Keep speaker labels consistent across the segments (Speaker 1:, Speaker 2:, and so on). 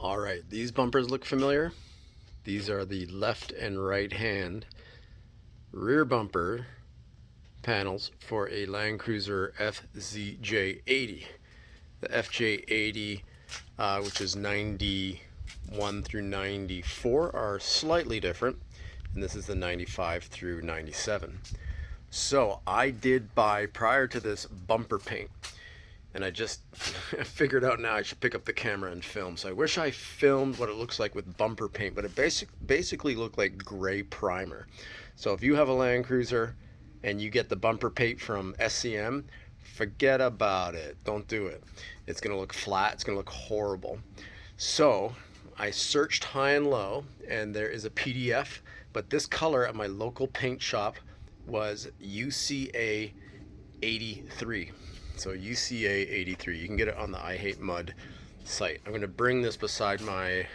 Speaker 1: All right, these bumpers look familiar. These are the left and right hand rear bumper panels for a Landcruiser FZJ80. The FJ80, which is 91 through 94, are slightly different, and this is the 95 through 97. So I did buy, prior to this, bumper paint, and I just figured out now I should pick up the camera and film. So I wish I filmed what it looks like with bumper paint, but it basically looked like gray primer. So if you have a Landcruiser and you get the bumper paint from SCM, forget about it. Don't do it. It's going to look flat. It's going to look horrible. So I searched high and low, and there is a PDF, but this color at my local paint shop was UCA 83. So UCA 83. You can get it on the I Hate Mud site. I'm going to bring this beside my,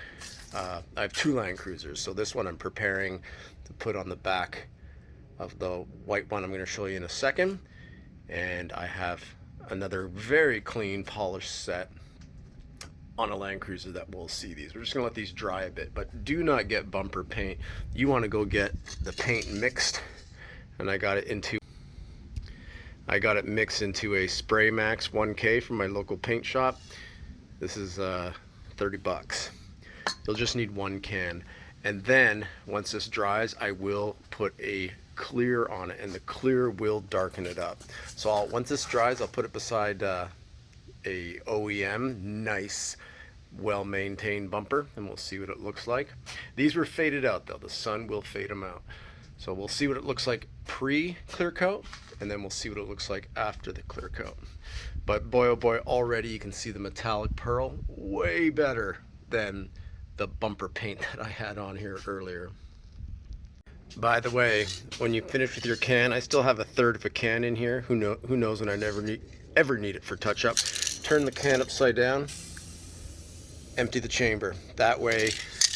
Speaker 1: I have two Landcruisers. So this one I'm preparing to put on the back of the white one I'm going to show you in a second. And I have another very clean polished set on a Landcruiser that we'll see these. We're just going to let these dry a bit, but do not get bumper paint. You want to go get the paint mixed, and I got it mixed into a Spray Max 1K from my local paint shop. This is 30 bucks. You'll just need one can. And then once this dries, I will put a clear on it, and the clear will darken it up. So once this dries, I'll put it beside a OEM nice well-maintained bumper, and we'll see what it looks like. These were faded out though. The sun will fade them out. So we'll see what it looks like pre-clear coat, and then we'll see what it looks like after the clear coat. But boy oh boy, already you can see the metallic pearl way better than the bumper paint that I had on here earlier. By the way, when you finish with your can, I still have a third of a can in here. Who knows when I ever need it for touch-up. Turn the can upside down, empty the chamber. That way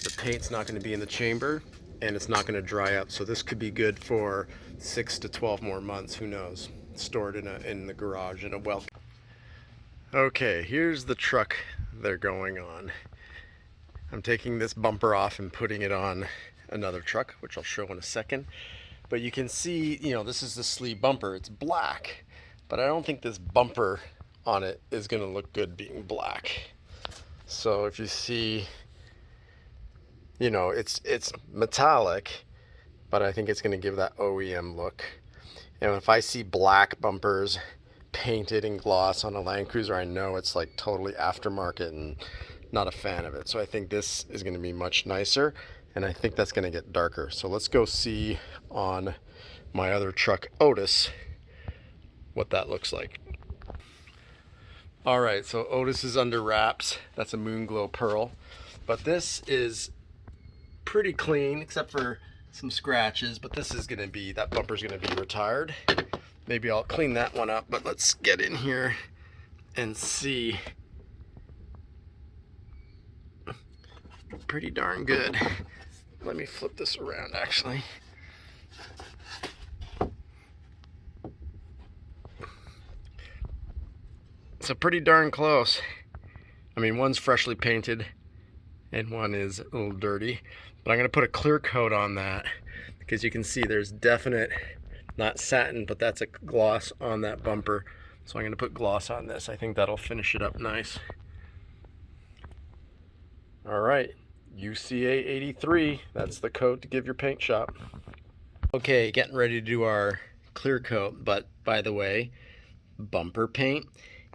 Speaker 1: the paint's not going to be in the chamber and it's not going to dry up. So this could be good for 6 to 12 more months. Who knows? Stored in the garage in a well. Okay, here's the truck they're going on. I'm taking this bumper off and putting it on another truck, which I'll show in a second. But you can see, this is the sleeve bumper. It's black, but I don't think this bumper on it is going to look good being black. So if you see, it's metallic, but I think it's going to give that OEM look. And if I see black bumpers painted in gloss on a Landcruiser, I know it's like totally aftermarket and not a fan of it. So I think this is going to be much nicer, and I think that's going to get darker. So let's go see on my other truck, Otis, what that looks like. All right, so Otis is under wraps. That's a Moonglow Pearl, but this is pretty clean except for some scratches. But this is going to be, that bumper's going to be retired. Maybe I'll clean that one up, but let's get in here and see. Pretty darn good. Let me flip this around actually. So pretty darn close. I mean, one's freshly painted and one is a little dirty, but I'm going to put a clear coat on that because you can see there's definite, not satin, but that's a gloss on that bumper. So I'm going to put gloss on this. I think that'll finish it up nice. All right, UCA 83, that's the coat to give your paint shop. Okay, getting ready to do our clear coat, but by the way, bumper paint.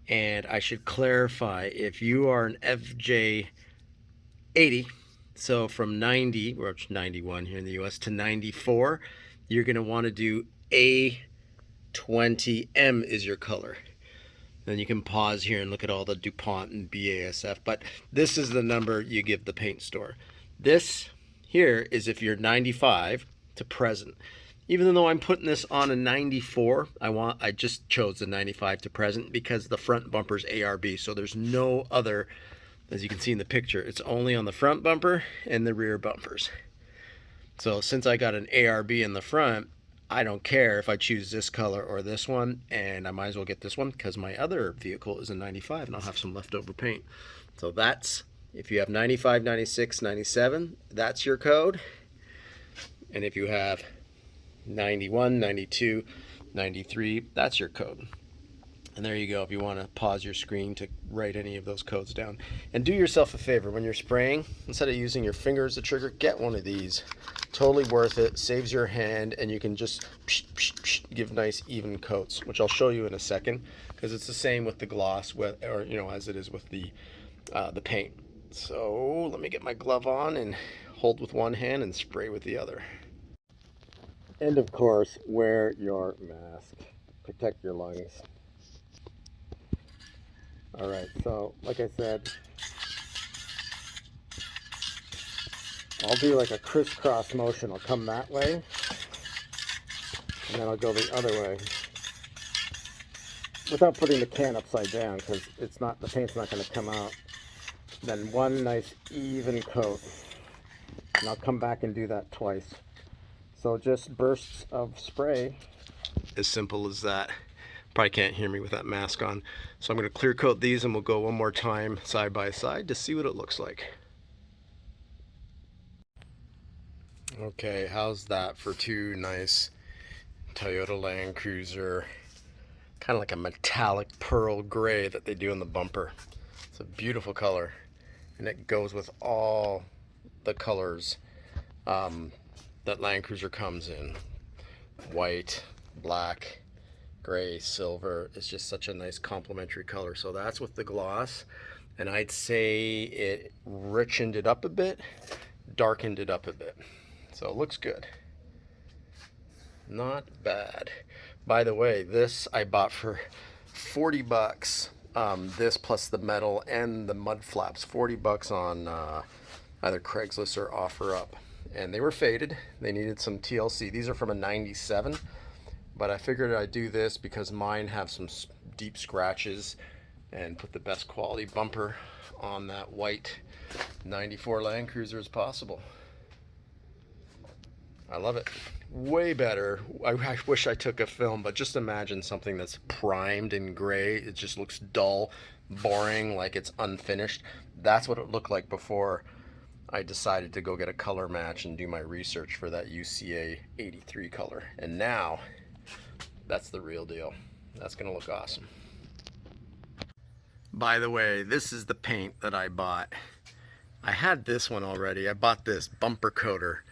Speaker 1: And I should clarify, if you are an FJ 80, so from 90, or 91 here in the US, to 94, you're going to want to do A20M is your color. Then you can pause here and look at all the DuPont and BASF, but this is the number you give the paint store. This here is if you're 95 to present. Even though I'm putting this on a 94, I just chose the 95 to present because the front bumper's ARB, so there's no other, as you can see in the picture, it's only on the front bumper and the rear bumpers. So since I got an ARB in the front, I don't care if I choose this color or this one, and I might as well get this one because my other vehicle is a 95 and I'll have some leftover paint. So that's If you have 95, 96, 97, that's your code. And if you have 91, 92, 93, that's your code. And there you go. If you want to pause your screen to write any of those codes down. And do yourself a favor when you're spraying, instead of using your finger as the trigger, get one of these. Totally worth it. Saves your hand, and you can just give nice even coats, which I'll show you in a second, because it's the same with the gloss, or as it is with the paint. So let me get my glove on and hold with one hand and spray with the other. And of course, wear your mask. Protect your lungs. All right, so like I said, I'll do like a crisscross motion. I'll come that way, and then I'll go the other way without putting the can upside down, because the paint's not going to come out. Then one nice even coat, and I'll come back and do that twice. So just bursts of spray. As simple as that. Probably can't hear me with that mask on. So I'm going to clear coat these, and we'll go one more time side by side to see what it looks like. Okay, how's that for two nice Toyota Landcruiser, kind of like a metallic pearl gray that they do in the bumper. It's a beautiful color, and it goes with all the colors that Landcruiser comes in. White, black, gray, silver. It's just such a nice complementary color. So that's with the gloss, and I'd say it richened it up a bit, darkened it up a bit. So it looks good. Not bad. By the way, this I bought for 40 bucks. This plus the metal and the mud flaps, 40 bucks on either Craigslist or OfferUp. And they were faded. They needed some TLC. These are from a 97. But I figured I'd do this because mine have some deep scratches, and put the best quality bumper on that white 94 Landcruiser as possible. I love it. Way better. I wish I took a film, but just imagine something that's primed in gray. It just looks dull, boring, like it's unfinished. That's what it looked like before I decided to go get a color match and do my research for that UCA 83 color. And now, that's the real deal. That's gonna look awesome. By the way, this is the paint that I bought. I had this one already. I bought this bumper coater,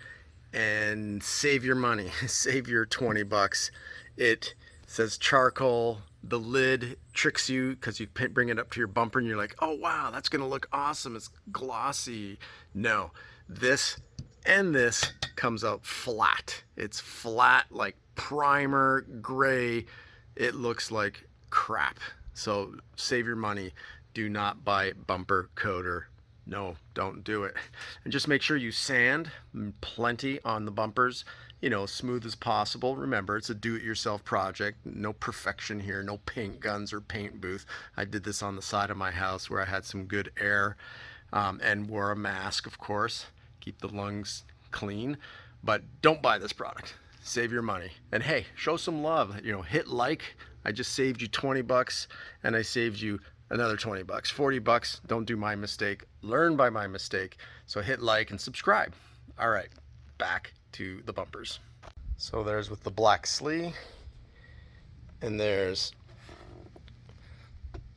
Speaker 1: and save your money. Save your 20 bucks. It says charcoal. The lid tricks you because you bring it up to your bumper and you're like, oh wow, that's gonna look awesome. It's glossy. No, this and this comes out flat. It's flat like primer gray. It looks like crap. So save your money. Do not buy bumper coater. No, don't do it. And just make sure you sand plenty on the bumpers, smooth as possible. Remember, it's a do-it-yourself project. No perfection here, no paint guns or paint booth. I did this on the side of my house where I had some good air, and wore a mask, of course. Keep the lungs clean. But don't buy this product. Save your money. And hey, show some love. Hit like. I just saved you 20 bucks, and I saved you another 20 bucks, 40 bucks. Don't do my mistake. Learn by my mistake. So hit like and subscribe. All right, back to the bumpers. So there's with the black slee, and there's,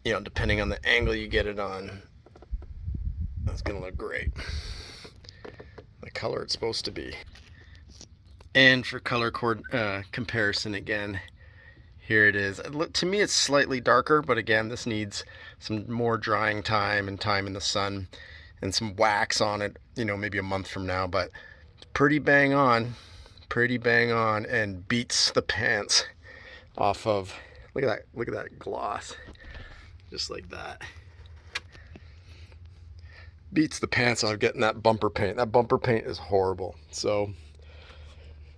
Speaker 1: depending on the angle you get it on, that's gonna look great. The color it's supposed to be. And for color comparison again, here it is. To me, it's slightly darker, but again, this needs some more drying time and time in the sun and some wax on it, maybe a month from now, but it's pretty bang on, and beats the pants off of, look at that gloss, just like that. Beats the pants off getting that bumper paint. That bumper paint is horrible. So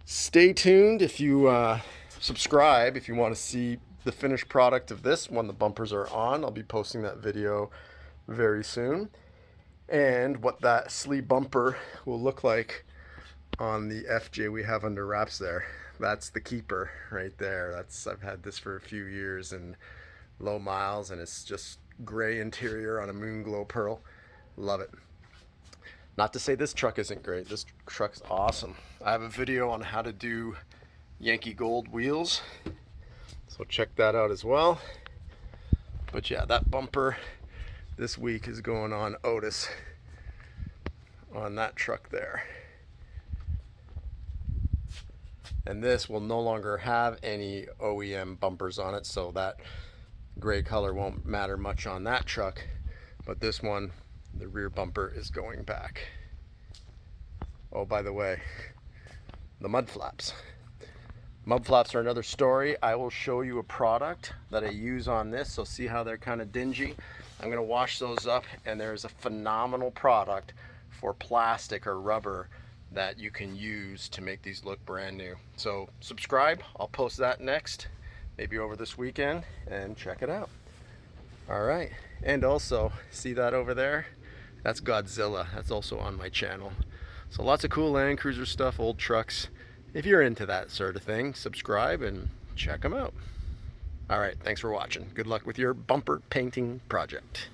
Speaker 1: stay tuned if you subscribe if you want to see the finished product of this when the bumpers are on. I'll be posting that video very soon, and what that sleeve bumper will look like on the FJ we have under wraps there. That's the keeper right there. I've had this for a few years and low miles, and it's just gray interior on a moon glow pearl. Love it. Not to say this truck isn't great. This truck's awesome. I have a video on how to do Yankee Gold wheels, so check that out as well. But yeah, that bumper this week is going on Otis on that truck there. And this will no longer have any OEM bumpers on it, so that gray color won't matter much on that truck. But this one, the rear bumper is going back. Oh, by the way, the mud flaps. Mud flaps are another story. I will show you a product that I use on this, so see how they're kind of dingy. I'm gonna wash those up, and there's a phenomenal product for plastic or rubber that you can use to make these look brand new. So subscribe, I'll post that next, maybe over this weekend, and check it out. All right, and also, see that over there? That's Godzilla, that's also on my channel. So lots of cool Landcruiser stuff, old trucks. If you're into that sort of thing, subscribe and check them out. All right, thanks for watching. Good luck with your bumper painting project.